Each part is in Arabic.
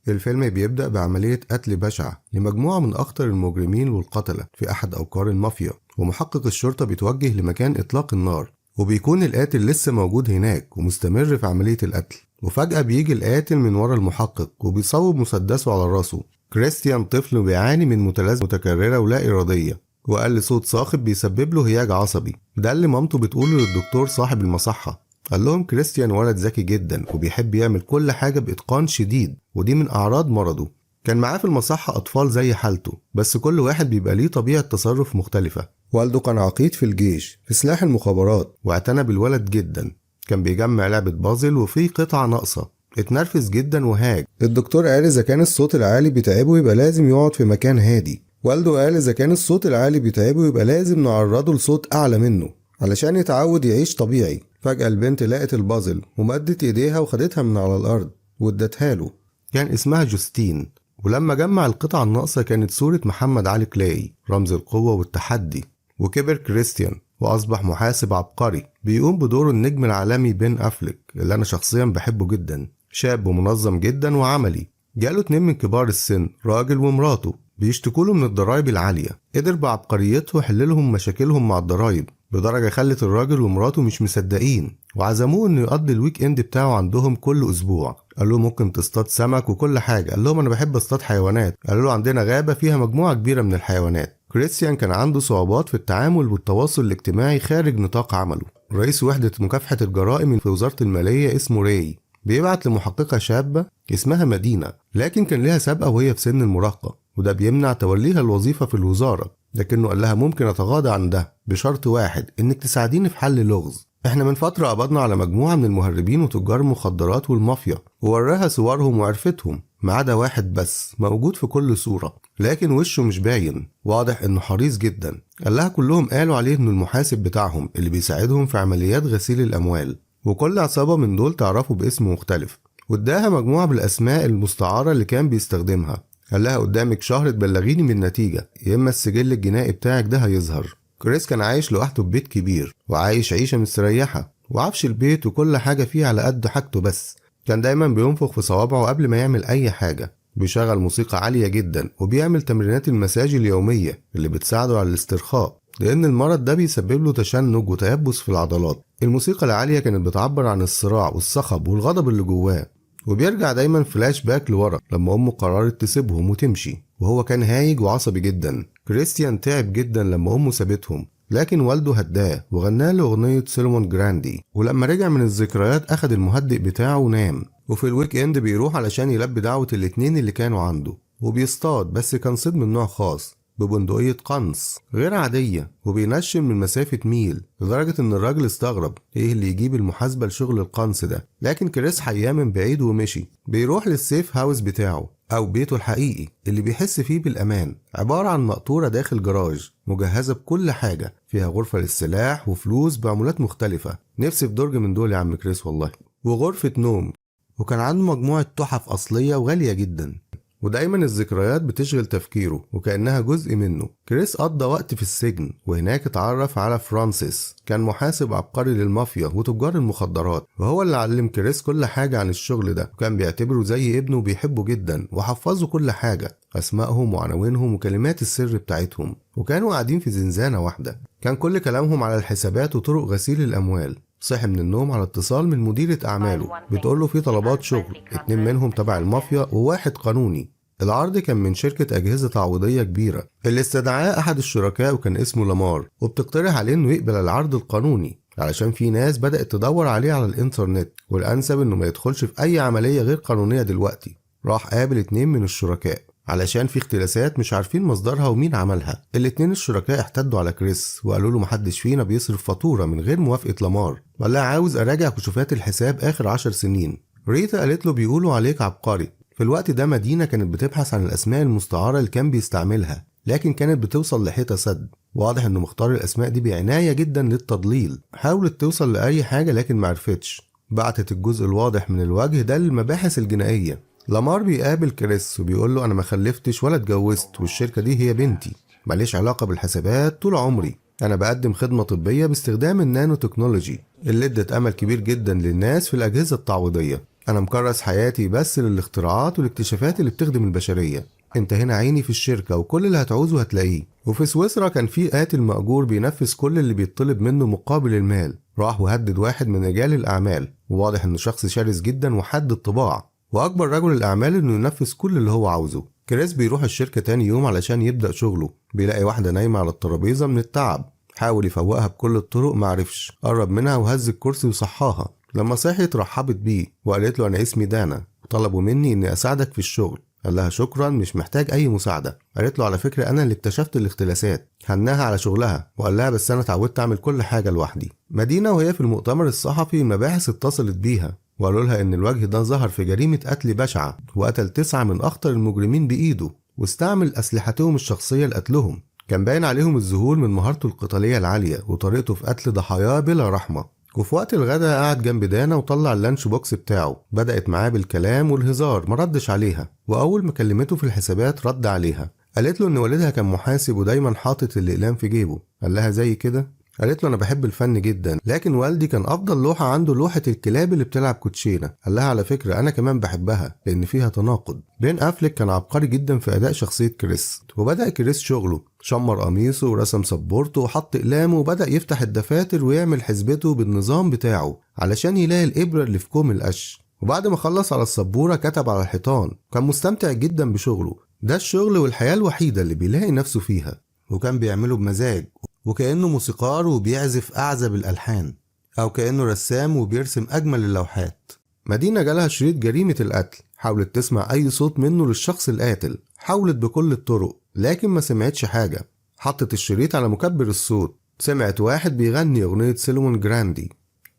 الفيلم بيبدأ بعملية قتل بشعة لمجموعة من أخطر المجرمين والقتلة في أحد أوقار المافيا، ومحقق الشرطة بيتوجه لمكان إطلاق النار، وبيكون القاتل لسه موجود هناك ومستمر في عملية القتل. وفجأة بيجي القاتل من ورا المحقق وبيصوب مسدسه على راسه. كريستيان طفل بيعاني من متلازمة متكررة ولا إرادية، وقال صوت صاخب بيسبب له هياج عصبي. ده اللي مامته بتقوله للدكتور صاحب المصحة. قال لهم كريستيان ولد ذكي جدا وبيحب يعمل كل حاجة بإتقان شديد، ودي من أعراض مرضه. كان معاه في المصحة أطفال زي حالته، بس كل واحد بيبقى ليه طبيعة تصرف مختلفة. والده كان عقيد في الجيش في سلاح المخابرات، واعتنى بالولد جدا. كان بيجمع لعبة بازل وفيه قطعة ناقصة. اتنرفز جدا وهاج. الدكتور قال إذا كان الصوت العالي بيتعبه يبقى لازم يقعد في مكان هادي. والده قال إذا كان الصوت العالي بيتعبه يبقى لازم نعرضه لصوت أعلى منه علشان يتعود يعيش طبيعي. فجأة البنت لقت البازل ومدت ايديها وخدتها من على الأرض وادتها له. كان اسمها جوستين. ولما جمع القطعة الناقصة كانت صورة محمد علي كلاي، رمز القوة والتحدي. وكبر كريستيان وأصبح محاسب عبقري بيقوم بدور النجم العالمي بين أفليك، اللي أنا شخصيا بحبه جدا. شاب ومنظم جدا وعملي. جاله 2 من كبار السن، راجل ومراته، بيشتكوله من الضرايب العالية. قدر بعبقريته يحللهم مشاكلهم مع الضرايب بدرجة خلت الراجل ومراته مش مصدقين، وعزموه انه يقضي الويك اند بتاعه عندهم كل اسبوع. قال له ممكن تصطاد سمك وكل حاجة. قال لهم انا بحب اصطاد حيوانات. قالوا له عندنا غابة فيها مجموعة كبيرة من الحيوانات. كريستيان كان عنده صعوبات في التعامل والتواصل الاجتماعي خارج نطاق عمله. رئيس وحدة مكافحة الجرائم في وزارة المالية اسمه راي بيبعت لمحققة شابة اسمها مدينة، لكن كان لها سابقة وهي في سن المراهقة، وده بيمنع توليها الوظيفة في الوزارة. لكنه قال لها ممكن اتغاضى عن ده بشرط واحد، انك تساعديني في حل لغز. احنا من فترة قبضنا على مجموعة من المهربين وتجار المخدرات والمافيا، ووراها صورهم وعرفتهم، ما عدا واحد بس موجود في كل صورة لكن وشه مش باين، واضح انه حريص جدا. قال لها كلهم قالوا عليه انه المحاسب بتاعهم اللي بيساعدهم في عمليات غسيل الاموال، وكل عصابة من دول تعرفه باسم مختلف. واداها مجموعة بالاسماء المستعارة اللي كان بيستخدمها. قال لها قدامك شهر تبلغيني من النتيجة، يا اما السجل الجنائي بتاعك ده هيظهر. كريس كان عايش لوحده في بيت كبير وعايش عيشة مستريحة، وعفش البيت وكل حاجة فيه على قد حاجته، بس كان دايما بينفخ في صوابعه قبل ما يعمل اي حاجة. بيشغل موسيقى عالية جدا وبيعمل تمرينات المساج اليومية اللي بتساعده على الاسترخاء، لان المرض ده بيسبب له تشنج وتيبس في العضلات. الموسيقى العالية كانت بتعبر عن الصراع والصخب والغضب اللي جواه. وبيرجع دايما فلاش باك لورا لما امه قررت تسيبهم وتمشي، وهو كان هايج وعصبي جدا. كريستيان تعب جدا لما امه سابتهم، لكن والده هداه وغنى له اغنية سولومون جراندي. ولما رجع من الذكريات اخد المهدئ بتاعه ونام. وفي الويك اند بيروح علشان يلبي دعوة الاتنين اللي كانوا عنده، وبيصطاد، بس كان صيد من نوع خاص ببندقية قنص غير عادية، وبينشن من مسافة ميل، لدرجة ان الراجل استغرب ايه اللي يجيب المحاسبة لشغل القنص ده. لكن كريس حياه من بعيد ومشي. بيروح للسيف هاوس بتاعه او بيته الحقيقي اللي بيحس فيه بالامان، عبارة عن مقطورة داخل جراج مجهزة بكل حاجة، فيها غرفة للسلاح وفلوس بعملات مختلفة. نفسي في درج من دول يا عم كريس والله. وغرفة نوم، وكان عنده مجموعة تحف أصلية وغالية جدا. ودايما الذكريات بتشغل تفكيره وكأنها جزء منه. كريس قضى وقت في السجن، وهناك اتعرف على فرانسيس، كان محاسب عبقري للمافيا وتجار المخدرات، وهو اللي علم كريس كل حاجة عن الشغل ده، وكان بيعتبره زي ابنه وبيحبه جدا، وحفظه كل حاجة، أسمائهم وعناوينهم وكلمات السر بتاعتهم. وكانوا قاعدين في زنزانة واحدة، كان كل كلامهم على الحسابات وطرق غسيل الأموال. صحي من النوم على اتصال من مديرة أعماله بتقوله في طلبات شغل، 2 منهم تبع المافيا وواحد قانوني. العرض كان من شركة أجهزة تعويضية كبيرة اللي استدعاه أحد الشركاء وكان اسمه لامار، وبتقترح عليه إنه يقبل العرض القانوني علشان في ناس بدأت تدور عليه على الإنترنت، والأنسب إنه ما يدخلش في أي عملية غير قانونية دلوقتي. راح قابل 2 من الشركاء علشان في اختلاسات مش عارفين مصدرها ومين عملها. الاتنين الشركاء احتدوا على كريس وقالوا له محدش فينا بيصرف فاتورة من غير موافقة لامار، وقال لها عاوز أراجع كشوفات الحساب آخر 10 سنين. ريتا قالت له بيقولوا عليك عبقري. في الوقت ده مدينة كانت بتبحث عن الأسماء المستعارة اللي كان بيستعملها، لكن كانت بتوصل لحيطة سد. واضح إنه مختار الأسماء دي بعناية جدا للتضليل. حاولت توصل لأي حاجة لكن معرفتش. بعتت الجزء الواضح من الوجه ده للمباحث الجنائية. لامار بيقابل كريس وبيقول له أنا ما خلفتش ولا اتجوزت، والشركة دي هي بنتي، ماليش علاقة بالحسابات طول عمري. أنا بقدم خدمة طبية باستخدام النانو تكنولوجي اللي ادت أمل كبير جدا للناس في الأجهزة التعويضية. أنا مكرس حياتي بس للاختراعات والاكتشافات اللي بتخدم البشرية. انت هنا عيني في الشركة وكل اللي هتعوزه هتلاقيه. وفي سويسرا كان في قاتل مأجور بينفذ كل اللي بيطلب منه مقابل المال. راح وهدد واحد من رجال الأعمال، وواضح انه شخص شرس جدا وحاد الطباع، واجبر رجل الأعمال انه ينفذ كل اللي هو عاوزه. كريس بيروح الشركة تاني يوم علشان يبدأ شغله. بيلاقي واحدة نايمة على الترابيزة من التعب. حاول يفوقها بكل الطرق، معرفش. قرب منها وهز الكرسي وصحاها. لما صحيت رحبت بيه وقالت له أنا اسمي دانا وطلبوا مني إني أساعدك في الشغل. قال لها شكرا، مش محتاج أي مساعدة. قالت له على فكرة أنا اللي اكتشفت الاختلاسات. هناها على شغلها وقال لها بس أنا اتعودت أعمل كل حاجة لوحدي. مدينة وهي في المؤتمر الصحفي المباحث اتصلت بيها وقالوا لها إن الوجه ده ظهر في جريمة قتل بشعة، وقتل 9 من أخطر المجرمين بإيده، واستعمل أسلحتهم الشخصية لقتلهم. كان باين عليهم الذهول من مهارته القتالية العالية وطريقته في قتل ضحاياه بلا رحمة. وفي وقت الغداء قعد جنب دانا وطلع اللانش بوكس بتاعه. بدأت معاه بالكلام والهزار، مردش عليها، وأول ما كلمته في الحسابات رد عليها. قالت له إن والدها كان محاسب ودايما حاطط الأقلام في جيبه. قال لها زي كده؟ قالت له أنا بحب الفن جدا، لكن والدي كان أفضل لوحة عنده لوحة الكلاب اللي بتلعب كوتشينة. قال لها على فكرة أنا كمان بحبها لأن فيها تناقض. بين أفليك كان عبقري جدا في أداء شخصية كريس. وبدأ كريس شغله، شمر قميصه ورسم سبورته وحط أقلامه وبدأ يفتح الدفاتر ويعمل حسبته بالنظام بتاعه علشان يلاقي الإبرة اللي في كوم القش. وبعد ما خلص على السبورة كتب على الحيطان. كان مستمتع جدا بشغله. ده الشغل والحياة الوحيدة اللي بيلاقي نفسه فيها، وكان بيعمله بمزاج، وكأنه موسيقار وبيعزف أعزب الألحان، أو كأنه رسام وبيرسم أجمل اللوحات. مدينة جالها شريط جريمة القتل. حاولت تسمع أي صوت منه للشخص القاتل، حاولت بكل الطرق لكن ما سمعتش حاجة. حطت الشريط على مكبر الصوت، سمعت واحد بيغني أغنية سيلومون جراندي.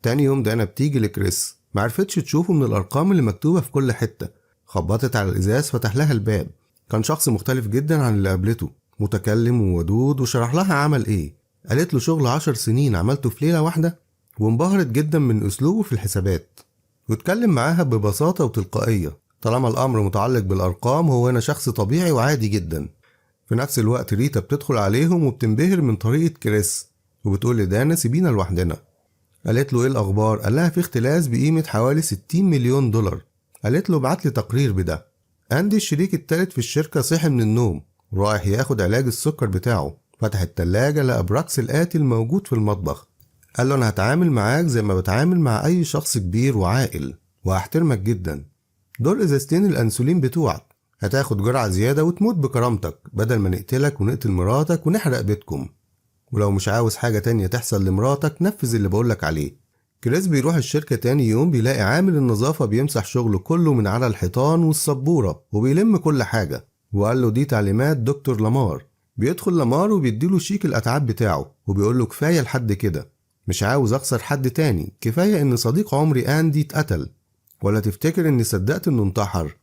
تاني يوم دانا بتيجي لكريس، معرفتش تشوفه من الأرقام اللي مكتوبة في كل حتة. خبطت على الإزاز، فتح لها الباب. كان شخص مختلف جدا عن اللي قابلته، متكلم وودود، وشرح لها عمل ايه. قالت له شغل 10 سنين عملته في ليلة واحدة، وانبهرت جدا من اسلوبه في الحسابات. واتكلم معاها ببساطة وتلقائية. طالما الامر متعلق بالارقام هو هنا شخص طبيعي وعادي جدا. في نفس الوقت ريتا بتدخل عليهم وبتنبهر من طريقة كريس، وبتقول لدانا سيبينا لوحدنا. قالت له ايه الاخبار؟ قال لها في اختلاس بقيمة حوالي 60 مليون دولار. قالت له بعت لي تقرير بده. اندي الشريك التالت في الشركة صحي من النوم ورايح ياخد علاج السكر بتاعه. فتح التلاجة لقى براكس القاتل موجود في المطبخ. قال له انا هتعامل معاك زي ما بتعامل مع اي شخص كبير وعاقل، وهحترمك جدا. دول ازازتين الانسولين بتوعك، هتاخد جرعة زيادة وتموت بكرامتك بدل ما نقتلك ونقتل مراتك ونحرق بيتكم. ولو مش عاوز حاجة تانية تحصل لمراتك نفذ اللي بقولك عليه. كريس بيروح الشركة تاني يوم، بيلاقي عامل النظافة بيمسح شغله كله من على الحيطان والسبورة وبيلم كل حاجة. وقال له دي تعليمات دكتور لامار. بيدخل لامار وبيديله شيك الأتعاب بتاعه وبيقول له كفاية لحد كده، مش عاوز أخسر حد تاني. كفاية إن صديق عمري أندي اتقتل، ولا تفتكر إني صدقت إنه انتحر؟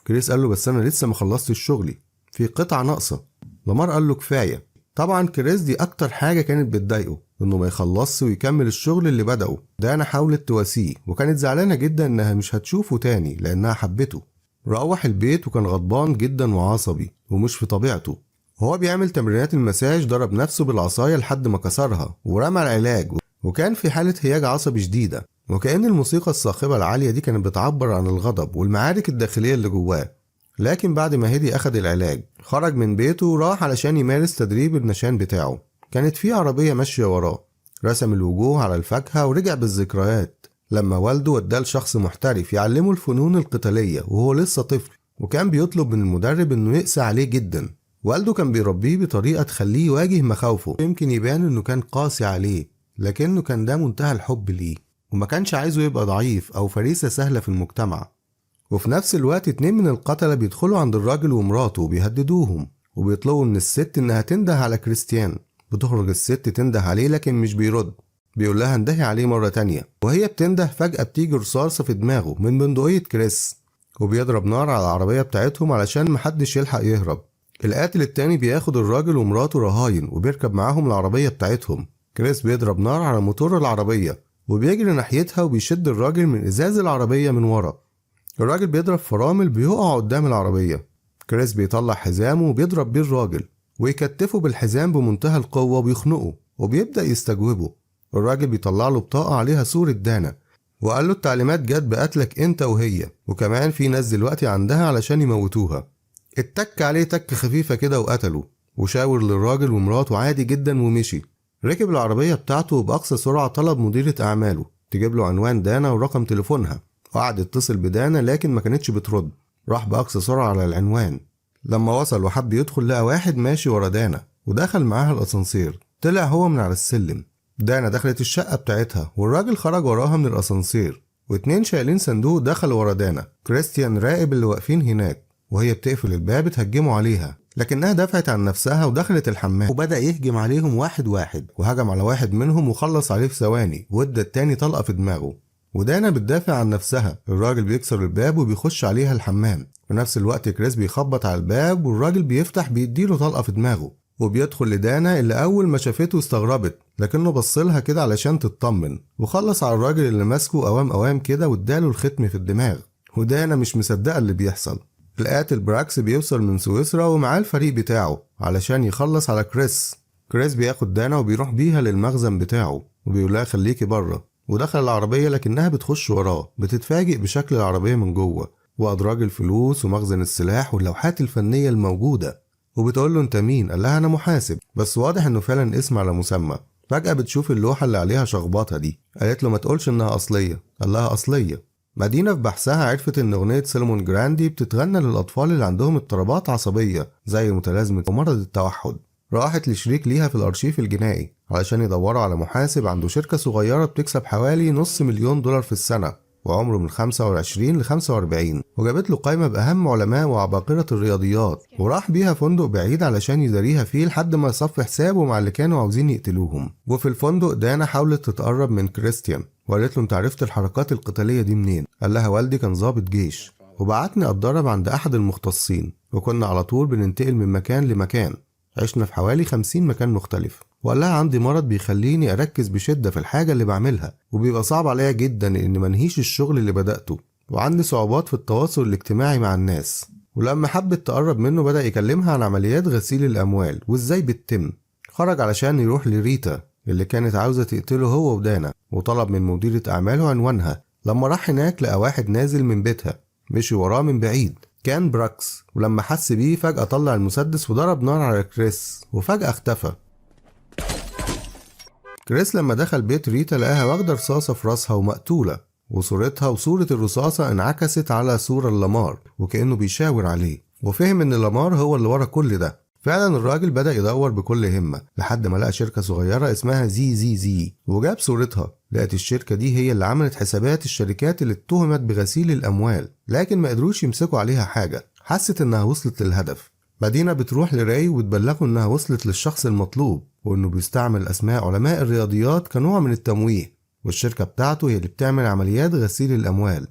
كريس قال له بس أنا لسه مخلصتش شغلي، في قطعة ناقصة. لامار قال له كفاية. طبعا كريس دي أكتر حاجة كانت بتضايقه، إنه ما يخلصش ويكمل الشغل اللي بدأه. دانا حاولت تواسيه وكانت زعلانة جدا إنها مش هتشوفه تاني لأنها حبته. روح البيت وكان غضبان جدا وعصبي ومش في طبيعته. وهو بيعمل تمرينات المساج ضرب نفسه بالعصاية لحد ما كسرها ورمى العلاج، وكان في حالة هياج عصبي شديدة. وكأن الموسيقى الصاخبة العالية دي كانت بتعبر عن الغضب والمعارك الداخلية اللي جواه. لكن بعد ما هدي أخد العلاج، خرج من بيته وراح علشان يمارس تدريب النشان بتاعه. كانت في عربية ماشية وراه، رسم الوجوه على الفاكهة ورجع بالذكريات لما والده وداه لشخص محترف يعلمه الفنون القتالية وهو لسه طفل، وكان بيطلب من المدرب انه يقسى عليه جدا. والده كان بيربيه بطريقة تخليه يواجه مخاوفه. يمكن يبان انه كان قاسي عليه، لكنه كان ده منتهى الحب ليه، وما كانش عايزه يبقى ضعيف او فريسة سهلة في المجتمع. وفي نفس الوقت 2 من القتلة بيدخلوا عند الراجل ومراته وبيهددوهم وبيطلبوا من الست انها تنده على كريستيان. بتخرج الست تنده عليه لكن مش بيرد. بيقول لها اندهي عليه مرة تانية، وهي بتنده فجأة بتيجي رصاصة في دماغه من بندقية كريس، وبيضرب نار على العربية بتاعتهم علشان محدش يلحق يهرب. القاتل التاني بياخد الراجل ومراته رهاين وبيركب معاهم العربية بتاعتهم. كريس بيضرب نار على موتور العربية وبيجري ناحيتها وبيشد الراجل من ازاز العربية من ورا. الراجل بيضرب فرامل بيقع قدام العربية. كريس بيطلع حزامه وبيضرب بيه الراجل ويكتفه بالحزام بمنتهى القوة وبيخنقه وبيبدأ يستجوبه. الراجل بيطلع له بطاقة عليها صورة دانا وقال له التعليمات جت بقتلك انت وهي، وكمان في ناس دلوقتي عندها علشان يموتوها. اتك عليه تك خفيفة كده وقتله، وشاور للراجل ومراته عادي جدا ومشي. ركب العربية بتاعته وبأقصى سرعة طلب مديرة أعماله تجيب له عنوان دانا ورقم تليفونها، وقعد يتصل بدانا لكن ما كانتش بترد. راح بأقصى سرعة على العنوان. لما وصل وحب يدخل لقى واحد ماشي ورا دانا ودخل معاها الأسانسير. طلع هو من على السلم. دانا دخلت الشقة بتاعتها والراجل خرج وراها من الأسانسير، واتنين شايلين صندوق دخلوا ورا دانا. كريستيان راقب اللي واقفين هناك، وهي بتقفل الباب اتهجموا عليها، لكنها دفعت عن نفسها ودخلت الحمام، وبدأ يهجم عليهم واحد واحد، وهجم على واحد منهم وخلص عليه في ثواني وادى التاني طلقة في دماغه. ودانا بتدافع عن نفسها. الراجل بيكسر الباب وبيخش عليها الحمام. في نفس الوقت كريس بيخبط على الباب والراجل بيفتح بيديله طلقة في دماغه، وبيدخل لدانا اللي أول ما شافته استغربت، لكنه بصلها كده علشان تطمن، وخلص على الراجل اللي ماسكه أوام كده واداله الختم في الدماغ. ودانا مش مصدقة اللي بيحصل. القاتل براكس بيوصل من سويسرا ومعاه الفريق بتاعه علشان يخلص على كريس. كريس بياخد دانا وبيروح بيها للمخزن بتاعه وبيقولها خليكي بره، ودخل العربية لكنها بتخش وراه. بتتفاجئ بشكل العربية من جوه وأدراج الفلوس ومخزن السلاح واللوحات الفنية الموجودة، وبتقول له انت مين؟ قال لها انا محاسب، بس واضح انه فعلا اسم على مسمى. فجأة بتشوف اللوحة اللي عليها شخبطة دي. قالت له ما تقولش انها أصلية. قال لها أصلية. مدينة في بحثها عرفت ان اغنية سيلمون جراندي بتتغنى للأطفال اللي عندهم اضطرابات عصبية زي متلازمة ومرض التوحد. راحت لشريك ليها في الأرشيف الجنائي علشان يدوروا على محاسب عنده شركة صغيرة بتكسب حوالي $500,000 في السنة، وعمره من 25 ل 45، وجابت له قائمة بأهم علماء وعباقرة الرياضيات، وراح بيها فندق بعيد علشان يداريها فيه لحد ما يصفي حسابه مع اللي كانوا عاوزين يقتلوهم. وفي الفندق دانا حاولت تتقرب من كريستيان وقالت له انت عرفت الحركات القتالية دي منين؟ قال لها والدي كان ضابط جيش وبعتني اتدرب عند أحد المختصين، وكنا على طول بننتقل من مكان لمكان. عشنا في حوالي 50 مكان مختلف. وقال لها عندي مرض بيخليني أركز بشدة في الحاجة اللي بعملها، وبيبقى صعب عليا جدا إن منهيش الشغل اللي بدأته، وعندي صعوبات في التواصل الاجتماعي مع الناس. ولما حبت تقرب منه بدأ يكلمها عن عمليات غسيل الأموال وإزاي بتتم. خرج علشان يروح لريتا اللي كانت عاوزة تقتله هو ودانا، وطلب من مديرة أعماله عنوانها. لما راح هناك لقى واحد نازل من بيتها، مشي وراه من بعيد. كان براكس، ولما حس بيه فجأة طلع المسدس وضرب نار على كريس، وفجأة اختفى. كريس لما دخل بيت ريتا لقاها واخدة رصاصة في راسها ومقتولة، وصورتها وصورة الرصاصة انعكست على صورة لامار وكأنه بيشاور عليه، وفهم ان لامار هو اللي ورا كل ده. فعلا الراجل بدأ يدور بكل همة لحد ما لقى شركة صغيرة اسمها زي وجاب صورتها. لقت الشركة دي هي اللي عملت حسابات الشركات اللي اتهمت بغسيل الأموال، لكن ما قدروش يمسكوا عليها حاجة. حست انها وصلت للهدف. مدينة بتروح لراي وتبلغه انها وصلت للشخص المطلوب، وانه بيستعمل اسماء علماء الرياضيات كنوع من التمويه، والشركة بتاعته هي اللي بتعمل عمليات غسيل الأموال.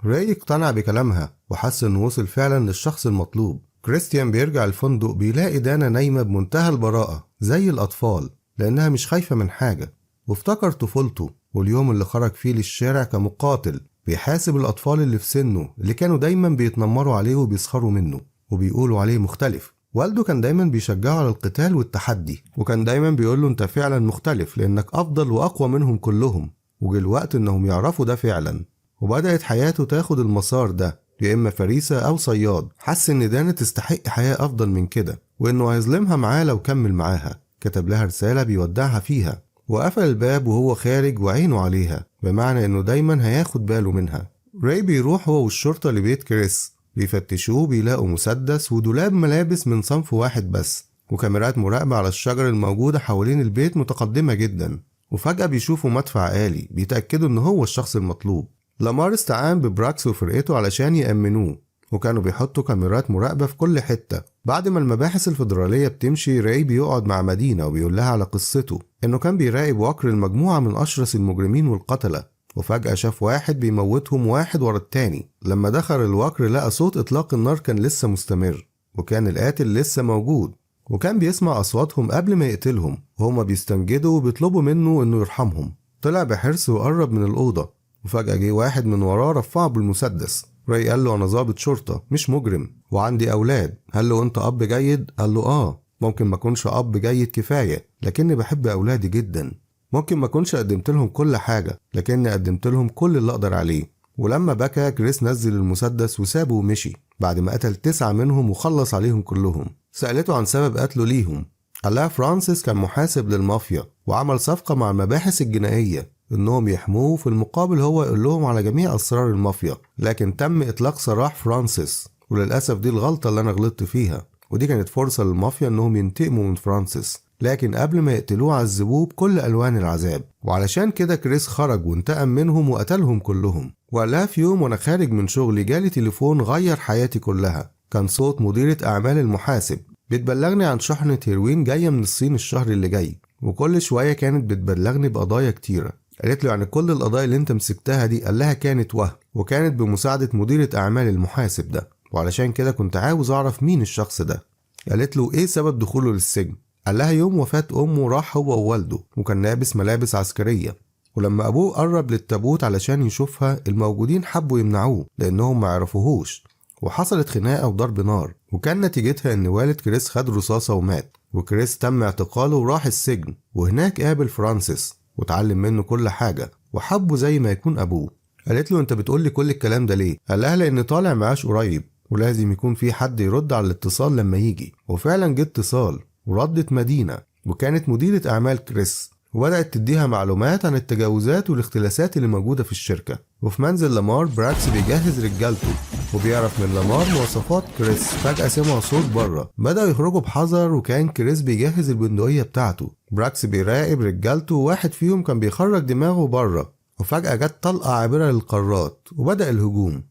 راي اقتنع بكلامها وحس انه وصل فعلا للشخص المطلوب. كريستيان بيرجع الفندق بيلاقي دانا نايمة بمنتهى البراءة زي الأطفال لأنها مش خايفة من حاجة، وافتكر طفولته واليوم اللي خرج فيه للشارع كمقاتل بيحاسب الأطفال اللي في سنه اللي كانوا دايما بيتنمروا عليه وبيسخروا منه وبيقولوا عليه مختلف. والده كان دايما بيشجعه على القتال والتحدي، وكان دايما بيقوله انت فعلا مختلف لأنك أفضل وأقوى منهم كلهم، وجه الوقت انهم يعرفوا ده فعلا. وبدأت حياته تاخد المسار ده، يا إما فريسة أو صياد. حس إن دانا تستحق حياة أفضل من كده، وإنه هيظلمها معاه لو كمل معاها. كتب لها رسالة بيودعها فيها، وقفل الباب وهو خارج وعينه عليها، بمعنى إنه دايما هياخد باله منها. راي بيروح هو والشرطة لبيت كريس، بيفتشوه بيلاقوا مسدس ودولاب ملابس من صنف واحد بس، وكاميرات مراقبة على الشجر الموجودة حوالين البيت متقدمة جدا. وفجأة بيشوفوا مدفع آلي بيتأكدوا إنه هو الشخص المطلوب. لامار استعان ببراكس وفرقته علشان يأمنوه، وكانوا بيحطوا كاميرات مراقبة في كل حتة. بعد ما المباحث الفيدرالية بتمشي، راي بيقعد مع مدينة وبيقول لها على قصته، إنه كان بيراقب وكر المجموعة من أشرس المجرمين والقتلة، وفجأة شاف واحد بيموتهم واحد ورا التاني. لما دخل الوكر لقى صوت إطلاق النار كان لسه مستمر، وكان القاتل لسه موجود، وكان بيسمع أصواتهم قبل ما يقتلهم وهما بيستنجدوا وبيطلبوا منه إنه يرحمهم. طلع بحرص وقرب من الأوضة، وفجأة جه واحد من وراه رفعه بالمسدس. راي قال له أنا ضابط شرطة مش مجرم، وعندي أولاد. قال له أنت أب جيد؟ قال له ممكن ما أكونش أب جيد كفاية، لكني بحب أولادي جدا. ممكن ما كنش قدمت لهم كل حاجة، لكني قدمت لهم كل اللي أقدر عليه. ولما بكى كريس نزل المسدس وسابه ومشي بعد ما قتل 9 منهم وخلص عليهم كلهم. سألته عن سبب قتله ليهم، قال لها فرانسيس كان محاسب للمافيا وعمل صفقة مع المباحث الجنائية إنهم يحموه، في المقابل هو يقول لهم على جميع أسرار المافيا، لكن تم إطلاق سراح فرانسيس. وللأسف دي الغلطة اللي أنا غلطت فيها، ودي كانت فرصة للمافيا إنهم ينتقموا من فرانسيس، لكن قبل ما يقتلوه عذبوه بكل ألوان العذاب. وعلشان كده كريس خرج وانتقم منهم وقتلهم كلهم. وقال لها في يوم وأنا خارج من شغلي جالي تليفون غير حياتي كلها، كان صوت مديرة أعمال المحاسب بتبلغني عن شحنة هيروين جاية من الصين الشهر اللي جاي، وكل شوية كانت بتبلغني بقضايا كتيرة. قالت له يعني كل القضايا اللي انت مسكتها دي؟ قال لها كانت وهم، وكانت بمساعدة مديرة أعمال المحاسب ده، وعلشان كده كنت عاوز أعرف مين الشخص ده. قالت له ايه سبب دخوله للسجن؟ قال لها يوم وفاة أمه راح هو ووالده وكان لابس ملابس عسكرية، ولما أبوه قرب للتابوت علشان يشوفها الموجودين حبوا يمنعوه لأنهم ما يعرفوهوش، وحصلت خناقة وضرب نار، وكان نتيجتها إن والد كريس خد رصاصة ومات. وكريس تم اعتقاله وراح السجن، وهناك قابل فرانسيس وتعلم منه كل حاجة وحبه زي ما يكون أبوه. قالت له أنت بتقولي كل الكلام ده ليه؟ قال لها لأن طالع معاش قريب ولازم يكون في حد يرد على الاتصال لما يجي. وفعلا جه اتصال وردت مدينة، وكانت مديرة أعمال كريس، وبدأت تديها معلومات عن التجاوزات والاختلاسات اللي موجودة في الشركة. وفي منزل لامار براكس بيجهز رجالته وبيعرف من لامار مواصفات كريس. فجأة سمعوا صوت بره، بدأوا يخرجوا بحذر، وكان كريس بيجهز البندقية بتاعته. براكس بيراقب رجالته، وواحد فيهم كان بيخرج دماغه بره، وفجأة جت طلقة عابرة للقارات وبدأ الهجوم.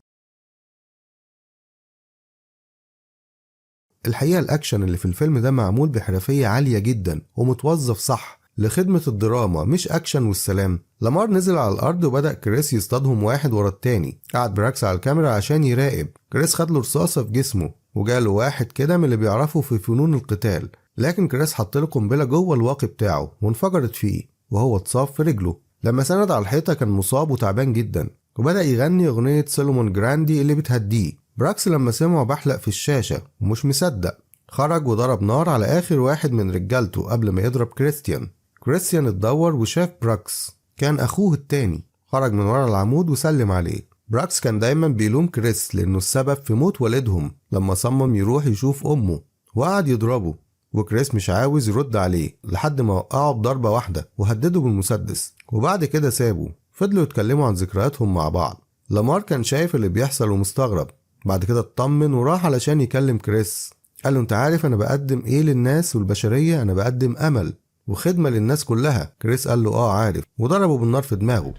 الحقيقة الأكشن اللي في الفيلم ده معمول بحرفية عالية جدا ومتوظف صح لخدمة الدراما، مش أكشن والسلام. لامار نزل على الأرض وبدأ كريس يصطادهم واحد ورا التاني. قعد براكس على الكاميرا عشان يراقب. كريس خد له رصاصة في جسمه، وجاله واحد كده من اللي بيعرفوا في فنون القتال، لكن كريس حط له قنبلة جوه الواقي بتاعه وانفجرت فيه، وهو اتصاب في رجله. لما سند على الحيطة كان مصاب وتعبان جدا، وبدأ يغني أغنية سولومون جراندي اللي بتهديه. براكس لما سمعه بحلق في الشاشة ومش مصدق، خرج وضرب نار على آخر واحد من رجالته قبل ما يضرب كريستيان. كريستيان اتدور وشاف براكس، كان أخوه التاني، خرج من ورا العمود وسلم عليه. براكس كان دايما بيلوم كريس لأنه السبب في موت والدهم لما صمم يروح يشوف أمه، وقعد يضربه، وكريس مش عاوز يرد عليه لحد ما وقعه بضربة واحدة وهدده بالمسدس، وبعد كده سابه. فضلوا يتكلموا عن ذكرياتهم مع بعض. لامار كان شايف اللي بيحصل ومستغرب. بعد كده اطمن وراح علشان يكلم كريس. قال له انت عارف انا بقدم ايه للناس والبشرية؟ انا بقدم امل وخدمة للناس كلها. كريس قال له عارف، وضربه بالنار في دماغه.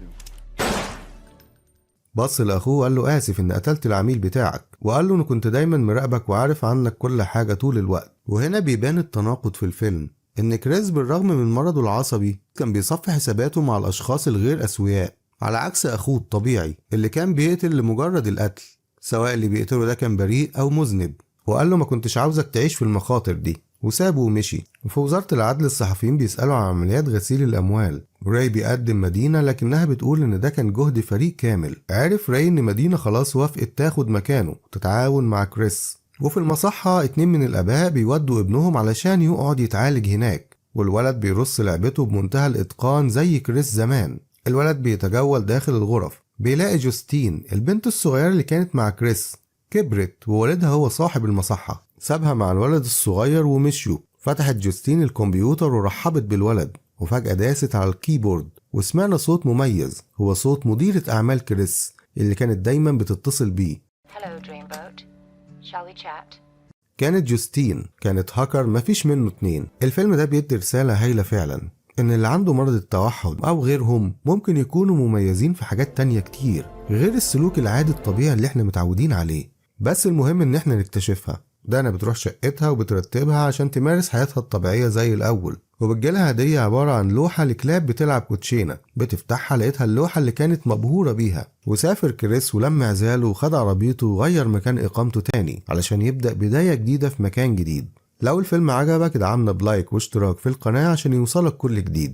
بص لاخوه قال له اسف ان قتلت العميل بتاعك، وقال له انا كنت دايما مراقبك وعارف عنك كل حاجة طول الوقت. وهنا بيبان التناقض في الفيلم، ان كريس بالرغم من مرضه العصبي كان بيصفي حساباته مع الاشخاص الغير اسوياء، على عكس اخوه الطبيعي اللي كان بيقتل لمجرد القتل، سواء اللي بيقتله ده كان بريء او مذنب. وقال له ما كنتش عاوزك تعيش في المخاطر دي، وسابه ومشي. وفي وزارة العدل الصحفيين بيسألوا عن عمليات غسيل الأموال. راي بيقدم مدينة، لكنها بتقول إن ده كان جهد فريق كامل. عرف راي إن مدينة خلاص وافقت تاخد مكانه وتتعاون مع كريس. وفي المصحة 2 من الآباء بيودوا ابنهم علشان يقعد يتعالج هناك، والولد بيرص لعبته بمنتهى الإتقان زي كريس زمان. الولد بيتجول داخل الغرف، بيلاقي جوستين البنت الصغيرة اللي كانت مع كريس كبرت، ووالدها هو صاحب المصحة. سابها مع الولد الصغير ومشيوا. فتحت جوستين الكمبيوتر ورحبت بالولد، وفجأة داست على الكيبورد وسمعنا صوت مميز، هو صوت مديرة أعمال كريس اللي كانت دايما بتتصل بيه. Hello Dreamboat. Shall we chat? كانت جوستين كانت هاكر مفيش منه 2. الفيلم ده بيدي رسالة هايلة فعلا، إن اللي عنده مرض التوحد أو غيرهم ممكن يكونوا مميزين في حاجات تانية كتير غير السلوك العادي الطبيعي اللي احنا متعودين عليه، بس المهم إن احنا نكتشفها. دانا بتروح شقتها وبترتبها عشان تمارس حياتها الطبيعية زي الأول، وبتجيلها هدية عبارة عن لوحة لكلاب بتلعب كوتشينة. بتفتحها لقيتها اللوحة اللي كانت مبهورة بيها. وسافر كريس ولم عزاله وخد عربيته وغير مكان إقامته تاني علشان يبدأ بداية جديدة في مكان جديد. لو الفيلم عجبك ادعمنا بلايك واشتراك في القناة عشان يوصلك كل جديد.